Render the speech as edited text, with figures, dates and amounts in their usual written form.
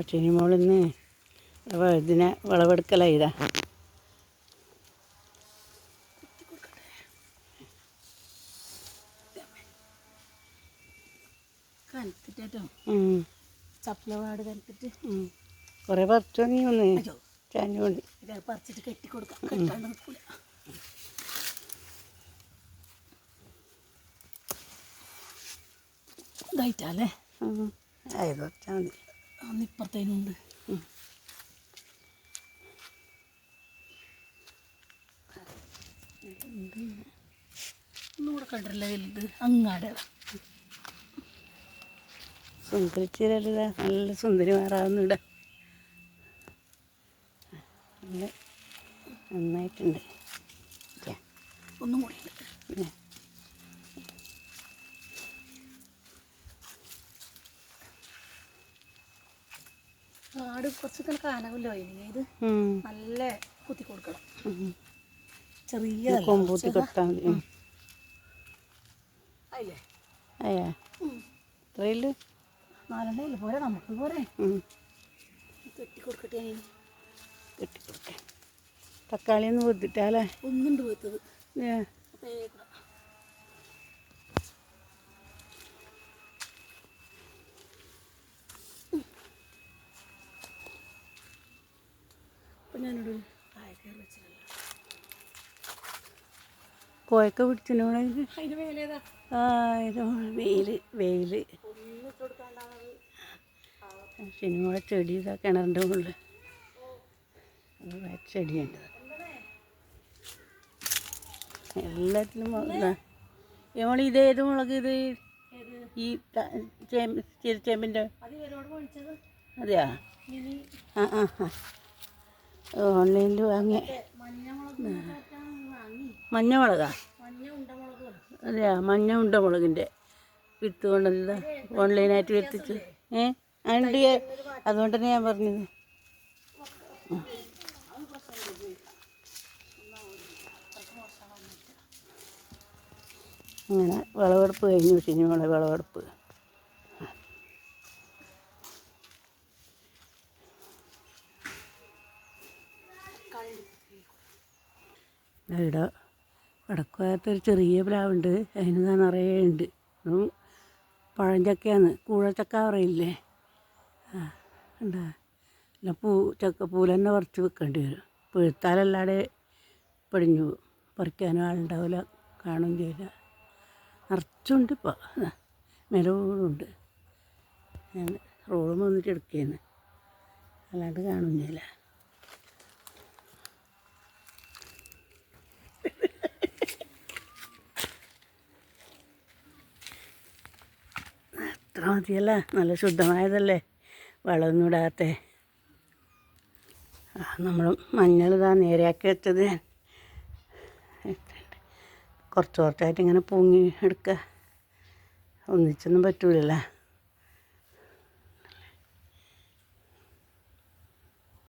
ചിനിമോളിന്ന് ഇതിനെ വിളവെടുക്കലായി ഇതാ. കനത്തിട്ടോ ചപ്പലപാട് കനത്തിട്ട് കുറേ പറിച്ചോ നീ ഒന്ന് ചാഞ്ഞുകൊണ്ട് പറിച്ചിട്ട് കെട്ടി കൊടുക്കാം. കെട്ടാണ്ട് നിൽക്കൂല. ഇതായിട്ടല്ലേ അത് കുറച്ചാൽ മതി. അന്ന് ഇപ്പുറത്തേനുണ്ട്. ഒന്നുകൂടെ കണ്ടില്ല വലുത് അങ്ങാടെ സുന്ദരിച്ചില്ല. നല്ല സുന്ദരിമാരാകുന്നുണ്ട്. നല്ല നന്നായിട്ടുണ്ട്. ഒന്നും കൂടി ആട് കുറച്ച് കാനകല്ലോ ഇത് നല്ല കുത്തി കൊടുക്കണം. ചെറിയ കൊമ്പൂത്തി കൊടുത്താൽ മതി. അതില്ലേ അയ്യാ എത്രയില്ല? 4 പോരെ നമുക്ക് പോരെ. കെട്ടിക്കൊടുക്കട്ടെ. കെട്ടിക്കൊടുക്കേ. തക്കാളി ഒന്ന് വെത്തിട്ടാലേ ഒന്നുണ്ട് വെത്തത്. ഞാനോട് പോയൊക്കെ പിടിച്ചിനോളെ. അതിന് മേലേതാ വെയിൽ സിനിമ ചെടി ഇതാ കിണറിൻ്റെ മുകളിൽ ചെടിയുണ്ട്. എല്ലാത്തിനും നമ്മൾ ഇതേത് മുളക്? ഇത് ഈ ചെറുചേമ്പിൻ്റെ അതെയാ? ഓൺലൈനിൽ വാങ്ങിയ മഞ്ഞ മുളകാ? അതെയാ, മഞ്ഞ ഉണ്ട മുളകിൻ്റെ വിത്ത് കൊണ്ടുവന്നതാ. ഓൺലൈനായിട്ട് വരുത്തിച്ച് ഉണ്ട്. അതുകൊണ്ട് തന്നെ ഞാൻ പറഞ്ഞത്. അങ്ങനെ വിളവെടുപ്പ് കഴിഞ്ഞു. സിനിമയുടെ വിളവെടുപ്പ് ഇവിടെ വടക്കുഭാഗത്തൊരു ചെറിയ പ്ലാവുണ്ട്. അതിന് നിറയെ ഉണ്ട്. പഴഞ്ചക്കയാണ്. കൂഴച്ചക്ക പറയില്ലേ? ഉണ്ടാ അല്ല, ചക്കപ്പൂല തന്നെ പറിച്ച് വെക്കേണ്ടി വരും. പഴുത്താലല്ലാതെ പൊടിഞ്ഞു പോകും. പറിക്കാനും ആളുണ്ടാവില്ല, കാണുകയും ചെയ്യില്ല. നിറച്ചുണ്ട്. ഇപ്പോൾ നിലവുണ്ട്. ഞാൻ റോളും വന്നിട്ട് എടുക്കുകയാണ്, അല്ലാണ്ട് കാണുകയും ചെയ്യില്ല. അത്ര മതിയല്ല. നല്ല ശുദ്ധമായതല്ലേ, വളമൊന്നും ഇടാത്ത. നമ്മൾ മഞ്ഞൾ ഇതാ നേരെയാക്കി വെച്ചത്. കുറച്ച് കുറച്ചായിട്ട് ഇങ്ങനെ പൊങ്ങി എടുക്കുക. ഒന്നിച്ചൊന്നും പറ്റൂലല്ലോ.